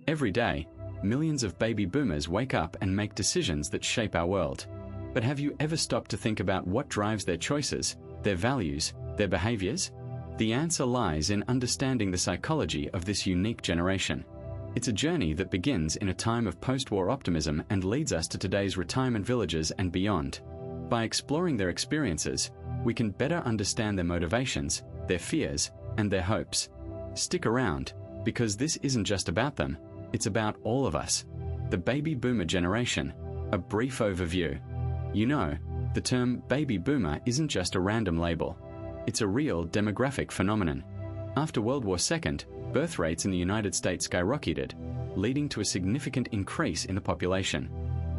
Every day, millions of baby boomers wake up and make decisions that shape our world. But have you ever stopped to think about what drives their choices, their values, their behaviors? The answer lies in understanding the psychology of this unique generation. It's a journey that begins in a time of post-war optimism and leads us to today's retirement villages and beyond. By exploring their experiences, we can better understand their motivations, their fears, and their hopes. Stick around, because this isn't just about them, it's about all of us. The baby boomer generation, a brief overview. You know, the term baby boomer isn't just a random label. It's a real demographic phenomenon. After World War II, birth rates in the United States skyrocketed, leading to a significant increase in the population.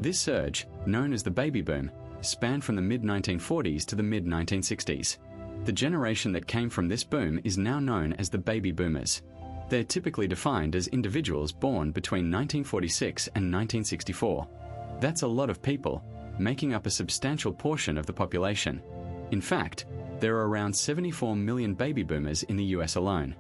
This surge, known as the baby boom, spanned from the mid-1940s to the mid-1960s. The generation that came from this boom is now known as the baby boomers. They're typically defined as individuals born between 1946 and 1964. That's a lot of people, making up a substantial portion of the population. In fact, there are around 74 million baby boomers in the US alone.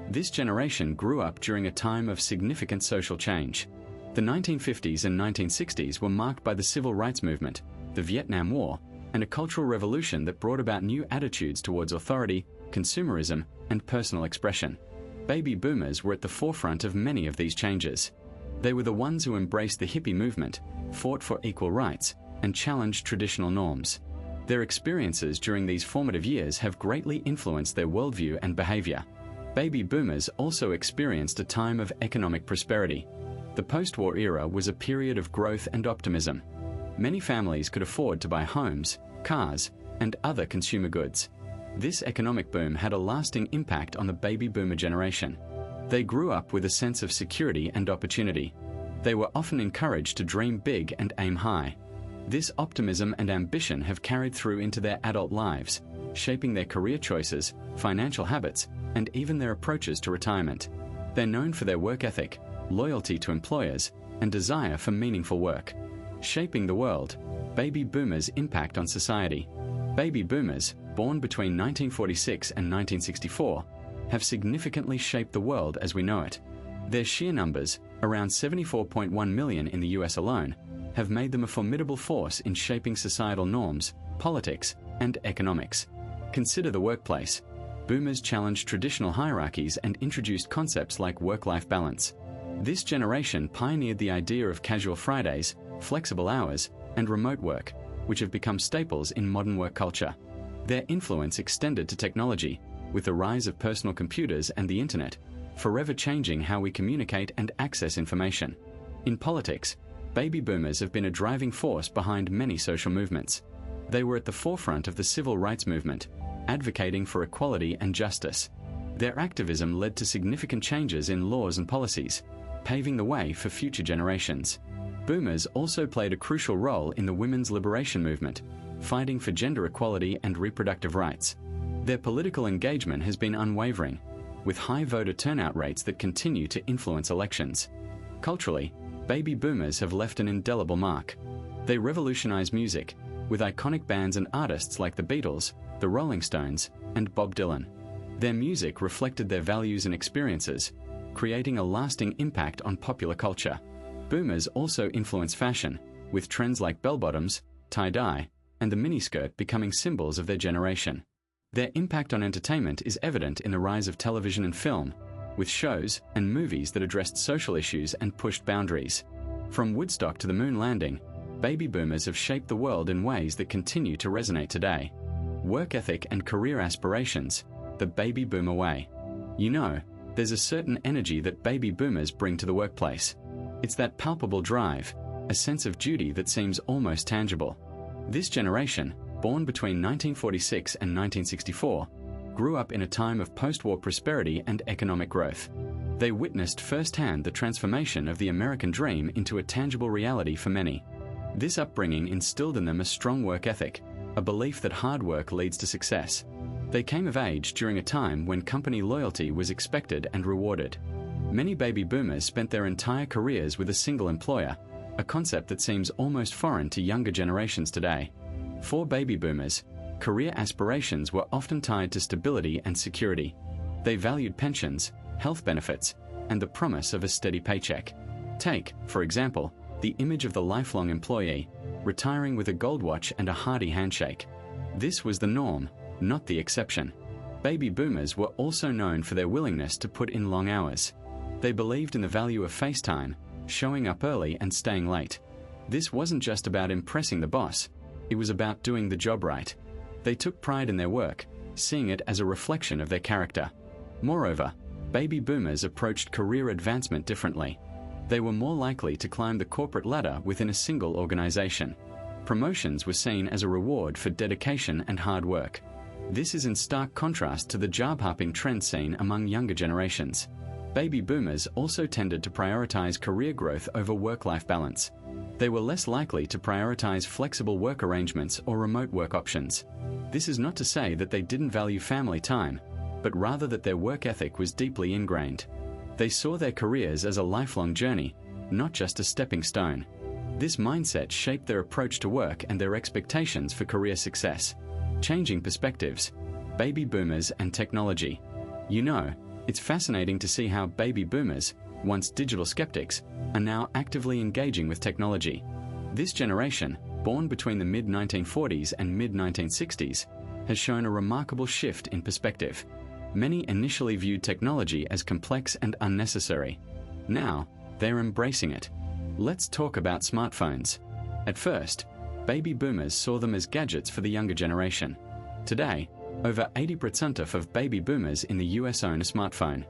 This generation grew up during a time of significant social change. The 1950s and 1960s were marked by the civil rights movement, the Vietnam War, and a cultural revolution that brought about new attitudes towards authority, consumerism, and personal expression. Baby boomers were at the forefront of many of these changes. They were the ones who embraced the hippie movement, fought for equal rights, and challenged traditional norms. Their experiences during these formative years have greatly influenced their worldview and behavior. Baby boomers also experienced a time of economic prosperity. The post-war era was a period of growth and optimism. Many families could afford to buy homes, cars, and other consumer goods. This economic boom had a lasting impact on the baby boomer generation. They grew up with a sense of security and opportunity. They were often encouraged to dream big and aim high. This optimism and ambition have carried through into their adult lives, shaping their career choices, financial habits, and even their approaches to retirement. They're known for their work ethic, loyalty to employers, and desire for meaningful work. Shaping the world, baby boomers' impact on society. Baby boomers, born between 1946 and 1964, have significantly shaped the world as we know it. Their sheer numbers, around 74.1 million in the US alone, have made them a formidable force in shaping societal norms, politics, and economics. Consider the workplace. Boomers challenged traditional hierarchies and introduced concepts like work-life balance. This generation pioneered the idea of casual Fridays, flexible hours, and remote work, which have become staples in modern work culture. Their influence extended to technology, with the rise of personal computers and the internet, forever changing how we communicate and access information. In politics, baby boomers have been a driving force behind many social movements. They were at the forefront of the civil rights movement, advocating for equality and justice. Their activism led to significant changes in laws and policies, paving the way for future generations. Boomers also played a crucial role in the women's liberation movement, fighting for gender equality and reproductive rights. Their political engagement has been unwavering, with high voter turnout rates that continue to influence elections. Culturally, baby boomers have left an indelible mark. They revolutionized music, with iconic bands and artists like the Beatles, the Rolling Stones, and Bob Dylan. Their music reflected their values and experiences, creating a lasting impact on popular culture. Boomers also influenced fashion, with trends like bell-bottoms, tie-dye, and the miniskirt becoming symbols of their generation. Their impact on entertainment is evident in the rise of television and film, with shows and movies that addressed social issues and pushed boundaries. From Woodstock to the moon landing, baby boomers have shaped the world in ways that continue to resonate today. Work ethic and career aspirations, the baby boomer way. You know, there's a certain energy that baby boomers bring to the workplace. It's that palpable drive, a sense of duty that seems almost tangible. This generation, born between 1946 and 1964, grew up in a time of post-war prosperity and economic growth. They witnessed firsthand the transformation of the American dream into a tangible reality for many. This upbringing instilled in them a strong work ethic, a belief that hard work leads to success. They came of age during a time when company loyalty was expected and rewarded. Many baby boomers spent their entire careers with a single employer, a concept that seems almost foreign to younger generations today. For baby boomers, career aspirations were often tied to stability and security. They valued pensions, health benefits, and the promise of a steady paycheck. Take, for example, the image of the lifelong employee, retiring with a gold watch and a hearty handshake. This was the norm, not the exception. Baby boomers were also known for their willingness to put in long hours. They believed in the value of face time, showing up early and staying late. This wasn't just about impressing the boss, it was about doing the job right. They took pride in their work, seeing it as a reflection of their character. Moreover, baby boomers approached career advancement differently. They were more likely to climb the corporate ladder within a single organization. Promotions were seen as a reward for dedication and hard work. This is in stark contrast to the job-hopping trend seen among younger generations. Baby boomers also tended to prioritize career growth over work-life balance. They were less likely to prioritize flexible work arrangements or remote work options. This is not to say that they didn't value family time, but rather that their work ethic was deeply ingrained. They saw their careers as a lifelong journey, not just a stepping stone. This mindset shaped their approach to work and their expectations for career success. Changing perspectives. Baby boomers and technology. You know, it's fascinating to see how baby boomers, once digital skeptics, are now actively engaging with technology. This generation, born between the mid-1940s and mid-1960s, has shown a remarkable shift in perspective. Many initially viewed technology as complex and unnecessary. Now, they're embracing it. Let's talk about smartphones. At first, baby boomers saw them as gadgets for the younger generation. Today, over 80% of baby boomers in the US own a smartphone.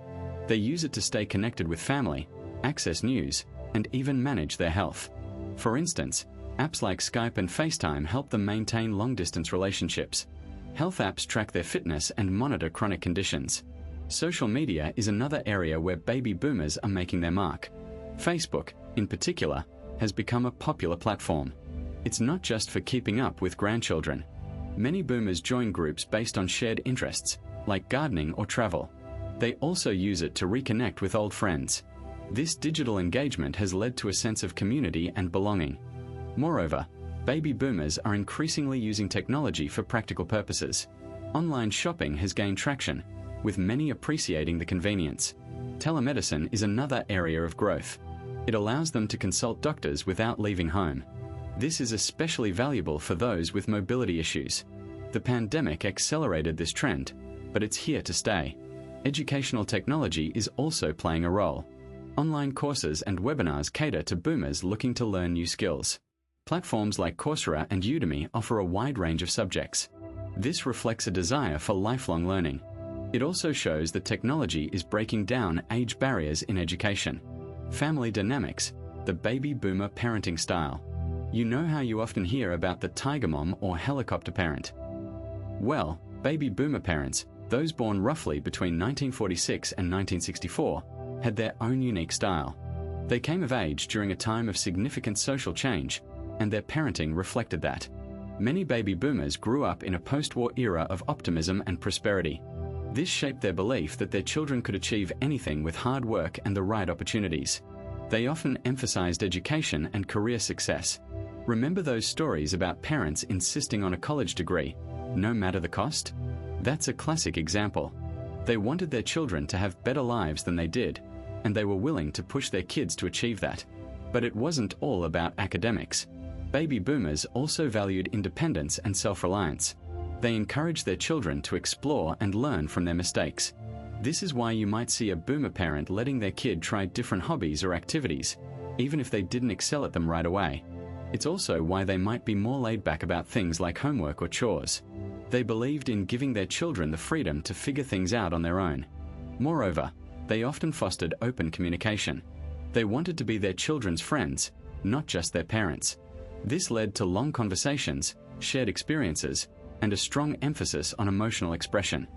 They use it to stay connected with family, access news, and even manage their health. For instance, apps like Skype and FaceTime help them maintain long-distance relationships. Health apps track their fitness and monitor chronic conditions. Social media is another area where baby boomers are making their mark. Facebook, in particular, has become a popular platform. It's not just for keeping up with grandchildren. Many boomers join groups based on shared interests, like gardening or travel. They also use it to reconnect with old friends. This digital engagement has led to a sense of community and belonging. Moreover, baby boomers are increasingly using technology for practical purposes. Online shopping has gained traction, with many appreciating the convenience. Telemedicine is another area of growth. It allows them to consult doctors without leaving home. This is especially valuable for those with mobility issues. The pandemic accelerated this trend, but it's here to stay. Educational technology is also playing a role. Online courses and webinars cater to boomers looking to learn new skills. Platforms like Coursera and Udemy offer a wide range of subjects. This reflects a desire for lifelong learning. It also shows that technology is breaking down age barriers in education. Family dynamics, the baby boomer parenting style. You know how you often hear about the tiger mom or helicopter parent? Well, baby boomer parents, those born roughly between 1946 and 1964, had their own unique style. They came of age during a time of significant social change, and their parenting reflected that. Many baby boomers grew up in a post-war era of optimism and prosperity. This shaped their belief that their children could achieve anything with hard work and the right opportunities. They often emphasized education and career success. Remember those stories about parents insisting on a college degree, no matter the cost? That's a classic example. They wanted their children to have better lives than they did, and they were willing to push their kids to achieve that. But it wasn't all about academics. Baby boomers also valued independence and self-reliance. They encouraged their children to explore and learn from their mistakes. This is why you might see a boomer parent letting their kid try different hobbies or activities, even if they didn't excel at them right away. It's also why they might be more laid back about things like homework or chores. They believed in giving their children the freedom to figure things out on their own. Moreover, they often fostered open communication. They wanted to be their children's friends, not just their parents. This led to long conversations, shared experiences, and a strong emphasis on emotional expression.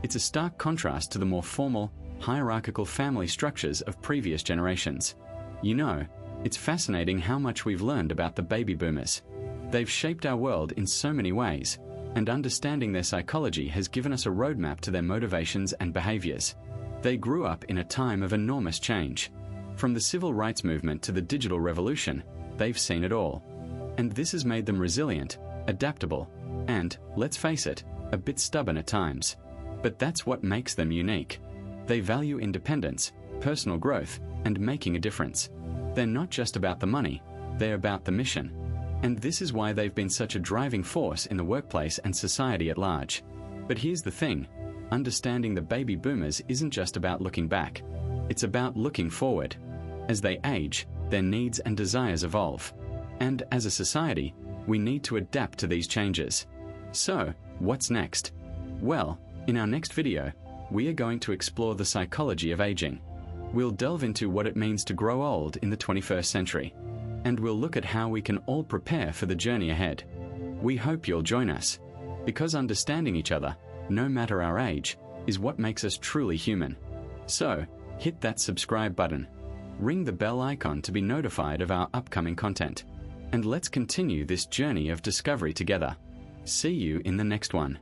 It's a stark contrast to the more formal, hierarchical family structures of previous generations. You know, it's fascinating how much we've learned about the baby boomers. They've shaped our world in so many ways, and understanding their psychology has given us a roadmap to their motivations and behaviors. They grew up in a time of enormous change. From the civil rights movement to the digital revolution, they've seen it all. And this has made them resilient, adaptable, and, let's face it, a bit stubborn at times. But that's what makes them unique. They value independence, personal growth, and making a difference. They're not just about the money, they're about the mission. And this is why they've been such a driving force in the workplace and society at large. But here's the thing, understanding the baby boomers isn't just about looking back. It's about looking forward. As they age, their needs and desires evolve. And as a society, we need to adapt to these changes. So, what's next? Well, in our next video, we are going to explore the psychology of aging. We'll delve into what it means to grow old in the 21st century. And we'll look at how we can all prepare for the journey ahead. We hope you'll join us, because understanding each other, no matter our age, is what makes us truly human. So, hit that subscribe button. Ring the bell icon to be notified of our upcoming content. And let's continue this journey of discovery together. See you in the next one.